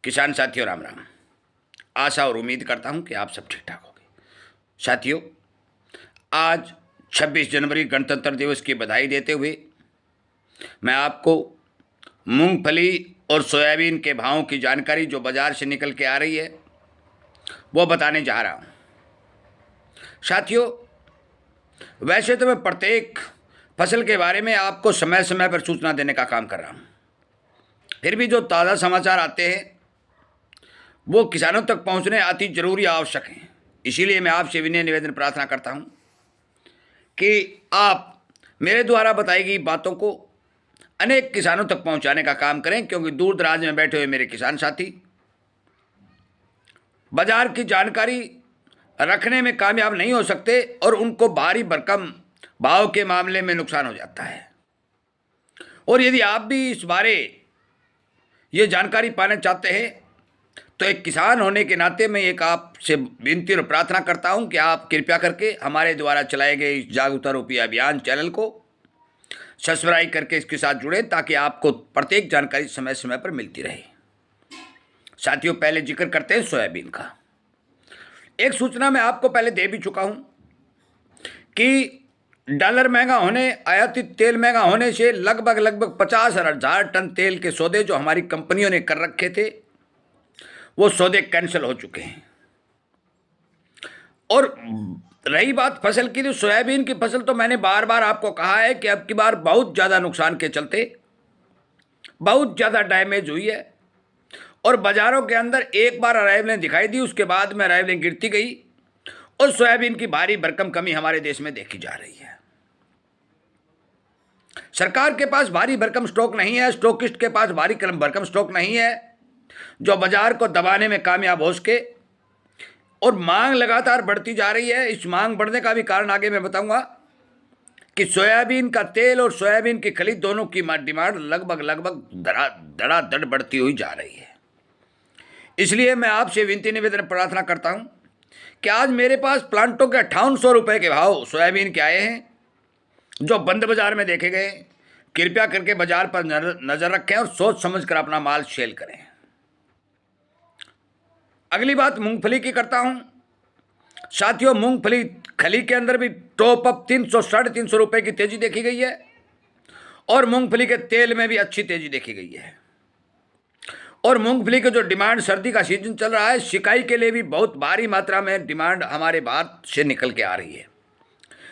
किसान साथियों राम राम। आशा और उम्मीद करता हूं कि आप सब ठीक ठाक होंगे। साथियों, आज 26 जनवरी गणतंत्र दिवस की बधाई देते हुए मैं आपको मूंगफली और सोयाबीन के भावों की जानकारी जो बाजार से निकल के आ रही है वो बताने जा रहा हूं। साथियों, वैसे तो मैं प्रत्येक फसल के बारे में आपको समय समय पर सूचना देने का काम कर रहा हूं, फिर भी जो ताज़ा समाचार आते हैं वो किसानों तक पहुंचने अति जरूरी आवश्यक हैं। इसीलिए मैं आपसे विनय निवेदन प्रार्थना करता हूं कि आप मेरे द्वारा बताई गई बातों को अनेक किसानों तक पहुंचाने का काम करें, क्योंकि दूर दराज में बैठे हुए मेरे किसान साथी बाजार की जानकारी रखने में कामयाब नहीं हो सकते और उनको भारी भरकम भाव के मामले में नुकसान हो जाता है। और यदि आप भी इस बारे ये जानकारी पाना चाहते हैं तो एक किसान होने के नाते मैं एक आपसे विनती और प्रार्थना करता हूं कि आप कृपया करके हमारे द्वारा चलाए गए इस जागरूकता रूपी अभियान चैनल को सब्सक्राइब करके इसके साथ जुड़े, ताकि आपको प्रत्येक जानकारी समय समय पर मिलती रहे। साथियों, पहले जिक्र करते हैं सोयाबीन का। एक सूचना मैं आपको पहले दे भी चुका हूं कि डॉलर महंगा होने, आयातित तेल महंगा होने से लगभग 50,000 टन तेल के सौदे जो हमारी कंपनियों ने कर रखे थे वो सौदे कैंसिल हो चुके हैं। और रही बात फसल की, तो सोयाबीन की फसल तो मैंने बार बार आपको कहा है कि अब की बार बहुत ज़्यादा नुकसान के चलते बहुत ज़्यादा डैमेज हुई है और बाज़ारों के अंदर एक बार अराइवलें दिखाई दी, उसके बाद में अराइवलें गिरती गई और सोयाबीन की भारी भरकम कमी हमारे देश में देखी जा रही है। सरकार के पास भारी भरकम स्टॉक नहीं है, स्टॉकिस्ट के पास भारी भरकम स्टॉक नहीं है जो बाजार को दबाने में कामयाब हो सके, और मांग लगातार बढ़ती जा रही है। इस मांग बढ़ने का भी कारण आगे मैं बताऊंगा कि सोयाबीन का तेल और सोयाबीन की खली दोनों की डिमांड लगभग धड़ाधड़ बढ़ती हुई जा रही है। इसलिए मैं आपसे विनती निवेदन प्रार्थना करता हूं कि आज मेरे पास प्लांटों के 5800 रुपये के भाव सोयाबीन के आए हैं जो बंद बाजार में देखे गए। कृपया करके बाजार पर नजर रखें और सोच समझ कर अपना माल सेल करें। अगली बात मूंगफली की करता हूं। साथियों, मूंगफली खली के अंदर भी टॉप अप 300-350 रुपए की तेजी देखी गई है और मूंगफली के तेल में भी अच्छी तेजी देखी गई है। और मूंगफली के जो डिमांड, सर्दी का सीजन चल रहा है, सिकाई के लिए भी बहुत भारी मात्रा में डिमांड हमारे भारत से निकल के आ रही है।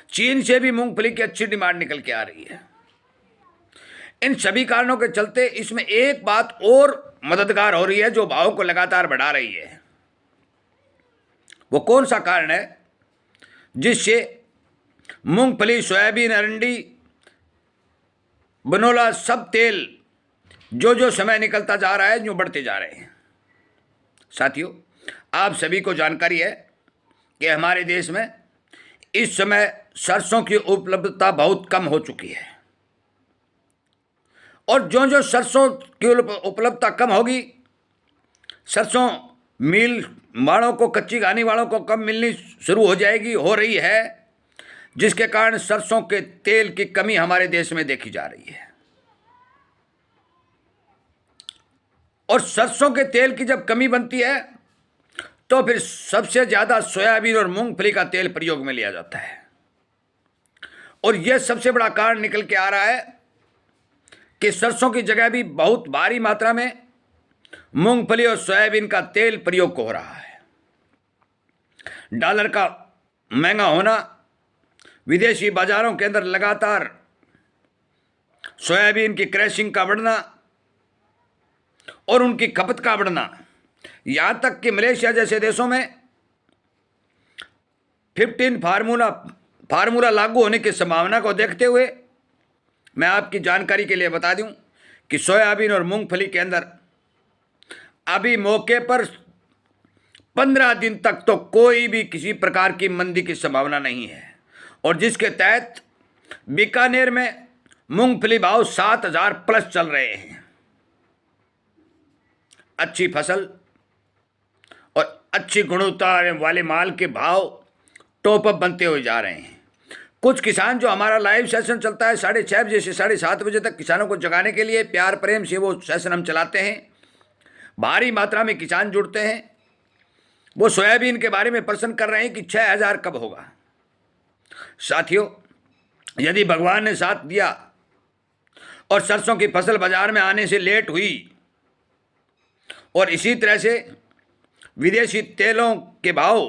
चीन से भी मूंगफली की अच्छी डिमांड निकल के आ रही है। इन सभी कारणों के चलते इसमें एक बात और मददगार हो रही है जो भाव को लगातार बढ़ा रही है। वो कौन सा कारण है जिससे मूंगफली, सोयाबीन, अरंडी, बनोला सब तेल जो समय निकलता जा रहा है जो बढ़ते जा रहे हैं। साथियों, आप सभी को जानकारी है कि हमारे देश में इस समय सरसों की उपलब्धता बहुत कम हो चुकी है और जो सरसों की उपलब्धता कम होगी, सरसों मिल वालों को, कच्ची घानी वालों को कम मिलनी शुरू हो जाएगी, हो रही है, जिसके कारण सरसों के तेल की कमी हमारे देश में देखी जा रही है। और सरसों के तेल की जब कमी बनती है तो फिर सबसे ज़्यादा सोयाबीन और मूंगफली का तेल प्रयोग में लिया जाता है। और यह सबसे बड़ा कारण निकल के आ रहा है कि सरसों की जगह भी बहुत भारी मात्रा में मूंगफली और सोयाबीन का तेल प्रयोग हो रहा है। डॉलर का महंगा होना, विदेशी बाजारों के अंदर लगातार सोयाबीन की क्रैशिंग का बढ़ना और उनकी खपत का बढ़ना, यहां तक कि मलेशिया जैसे देशों में 15 फार्मूला लागू होने की संभावना को देखते हुए मैं आपकी जानकारी के लिए बता दूं कि सोयाबीन और मूंगफली के अंदर अभी मौके पर 15 दिन तक तो कोई भी किसी प्रकार की मंदी की संभावना नहीं है, और जिसके तहत बीकानेर में मूंगफली भाव 7,000 प्लस चल रहे हैं। अच्छी फसल और अच्छी गुणवत्ता वाले माल के भाव टॉप अप बनते हुए जा रहे हैं। कुछ किसान, जो हमारा लाइव सेशन चलता है 6:30 बजे से 7:30 बजे तक, किसानों को जगाने के लिए प्यार प्रेम से वो सेशन हम चलाते हैं, भारी मात्रा में किसान जुड़ते हैं। वो सोयाबीन के बारे में प्रश्न कर रहे हैं कि 6,000 कब होगा। साथियों, यदि भगवान ने साथ दिया और सरसों की फसल बाजार में आने से लेट हुई और इसी तरह से विदेशी तेलों के भाव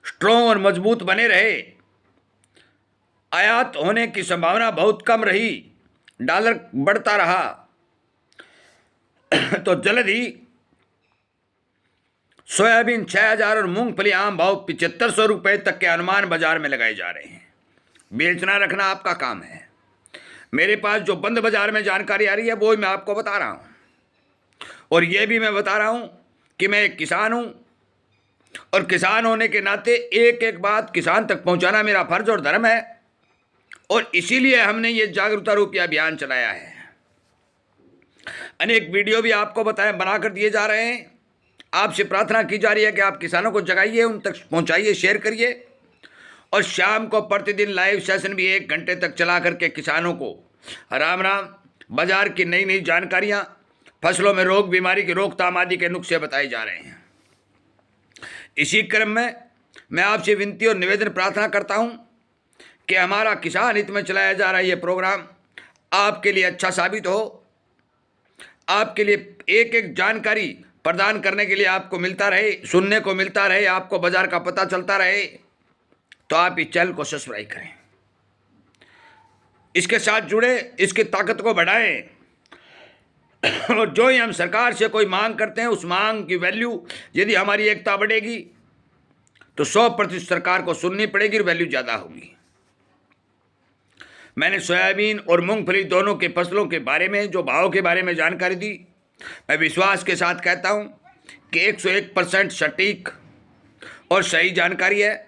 स्ट्रॉन्ग और मजबूत बने रहे, आयात होने की संभावना बहुत कम रही, डॉलर बढ़ता रहा, तो जल्द ही सोयाबीन 6,000 और मूंगफली आम भाव 7,500 रुपये तक के अनुमान बाजार में लगाए जा रहे हैं। बेचना रखना आपका काम है। मेरे पास जो बंद बाजार में जानकारी आ रही है वो मैं आपको बता रहा हूँ, और ये भी मैं बता रहा हूँ कि मैं एक किसान हूँ और किसान होने के नाते एक एक बात किसान तक पहुँचाना मेरा फर्ज और धर्म है, और इसीलिए हमने ये जागरूकता रूपी अभियान चलाया है। अनेक वीडियो भी आपको बनाकर दिए जा रहे हैं। आपसे प्रार्थना की जा रही है कि आप किसानों को जगाइए, उन तक पहुँचाइए, शेयर करिए, और शाम को प्रतिदिन लाइव सेशन भी 1 घंटे तक चला करके किसानों को राम राम बाजार की नई नई जानकारियाँ, फसलों में रोग बीमारी की रोकथाम आदि के नुस्खे बताए जा रहे हैं। इसी क्रम में मैं आपसे विनती और निवेदन प्रार्थना करता हूँ कि हमारा किसान हित में चलाया जा रहा ये प्रोग्राम आपके लिए अच्छा साबित हो, आपके लिए एक एक जानकारी प्रदान करने के लिए आपको मिलता रहे, सुनने को मिलता रहे, आपको बाजार का पता चलता रहे, तो आप इस चैनल को सब्सक्राइब करें, इसके साथ जुड़े, इसकी ताकत को बढ़ाएं, और जो ही हम सरकार से कोई मांग करते हैं उस मांग की वैल्यू, यदि हमारी एकता बढ़ेगी तो 100% सरकार को सुननी पड़ेगी और वैल्यू ज़्यादा होगी। मैंने सोयाबीन और मूंगफली दोनों के फसलों के बारे में, जो भाव के बारे में जानकारी दी, मैं विश्वास के साथ कहता हूं कि 101% सटीक और सही जानकारी है।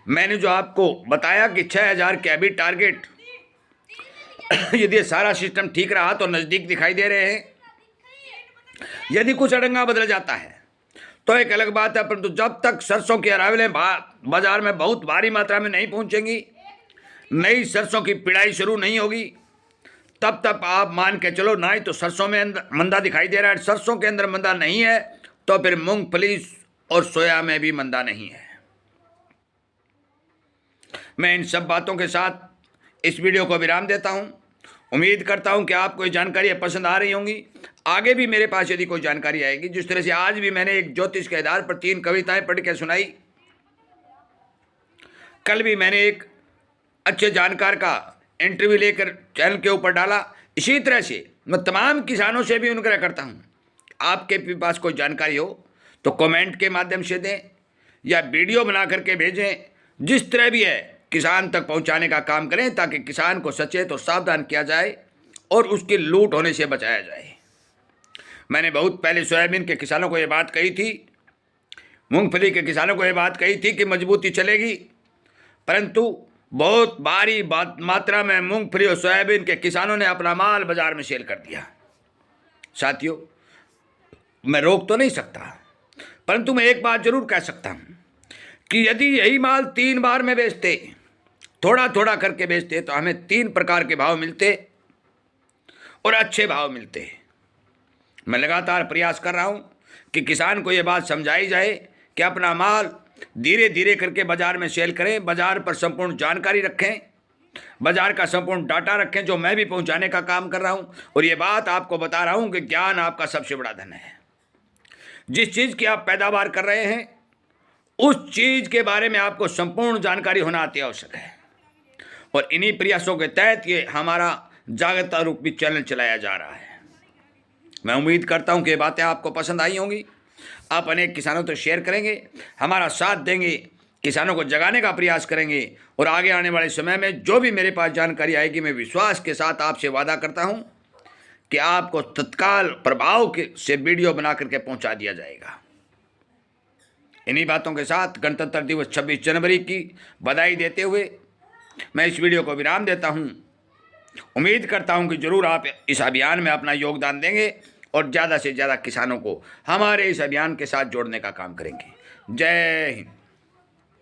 मैंने जो आपको बताया कि 6,000 के अभी टारगेट, यदि सारा सिस्टम ठीक रहा तो नज़दीक दिखाई दे रहे हैं। यदि कुछ अड़ंगा बदल जाता है तो एक अलग बात है, परंतु जब तक सरसों की अरावलें बाजार में बहुत भारी मात्रा में नहीं पहुंचेंगी, नई सरसों की पिड़ाई शुरू नहीं होगी, तब तक आप मान के चलो ना ही तो सरसों में मंदा दिखाई दे रहा है, सरसों के अंदर मंदा नहीं है तो फिर मूंगफली और सोया में भी मंदा नहीं है। मैं इन सब बातों के साथ इस वीडियो को विराम देता हूं। उम्मीद करता हूं कि आपको ये जानकारियाँ पसंद आ रही होंगी। आगे भी मेरे पास यदि कोई जानकारी आएगी, जिस तरह से आज भी मैंने एक ज्योतिष के आधार पर 3 कविताएं पढ़ के सुनाई, कल भी मैंने एक अच्छे जानकार का इंटरव्यू लेकर चैनल के ऊपर डाला। इसी तरह से मैं तमाम किसानों से भी अनुग्रह करता हूं, आपके भी पास कोई जानकारी हो तो कमेंट के माध्यम से दें या वीडियो बना करके भेजें। जिस तरह भी है किसान तक पहुंचाने का काम करें, ताकि किसान को सचेत और सावधान किया जाए और उसकी लूट होने से बचाया जाए। मैंने बहुत पहले सोयाबीन के किसानों को ये बात कही थी, मूंगफली के किसानों को ये बात कही थी कि मजबूती चलेगी, परंतु बहुत भारी मात्रा में मूंगफली और सोयाबीन के किसानों ने अपना माल बाजार में सेल कर दिया। साथियों, मैं रोक तो नहीं सकता, परंतु मैं एक बात जरूर कह सकता हूं कि यदि यही माल 3 बार में बेचते, थोड़ा थोड़ा करके बेचते, तो हमें 3 प्रकार के भाव मिलते और अच्छे भाव मिलते। मैं लगातार प्रयास कर रहा हूं कि किसान को यह बात समझाई जाए कि अपना माल धीरे धीरे करके बाजार में सेल करें, बाजार पर संपूर्ण जानकारी रखें, बाजार का संपूर्ण डाटा रखें, जो मैं भी पहुंचाने का काम कर रहा हूं। और ये बात आपको बता रहा हूं कि ज्ञान आपका सबसे बड़ा धन है। जिस चीज़ की आप पैदावार कर रहे हैं उस चीज़ के बारे में आपको संपूर्ण जानकारी होना अति आवश्यक है, और इन्हीं प्रयासों के तहत ये हमारा जागरूकता रूपी चैनल चलाया जा रहा है। मैं उम्मीद करता हूं कि ये बातें आपको पसंद आई होंगी। आप अनेक किसानों तो शेयर करेंगे, हमारा साथ देंगे, किसानों को जगाने का प्रयास करेंगे, और आगे आने वाले समय में जो भी मेरे पास जानकारी आएगी, मैं विश्वास के साथ आपसे वादा करता हूं कि आपको तत्काल प्रभाव से वीडियो बना करके पहुंचा दिया जाएगा। इन्हीं बातों के साथ गणतंत्र दिवस 26 जनवरी की बधाई देते हुए मैं इस वीडियो को विराम देता हूं। उम्मीद करता हूं कि जरूर आप इस अभियान में अपना योगदान देंगे और ज़्यादा से ज़्यादा किसानों को हमारे इस अभियान के साथ जोड़ने का काम करेंगे। जय हिंद।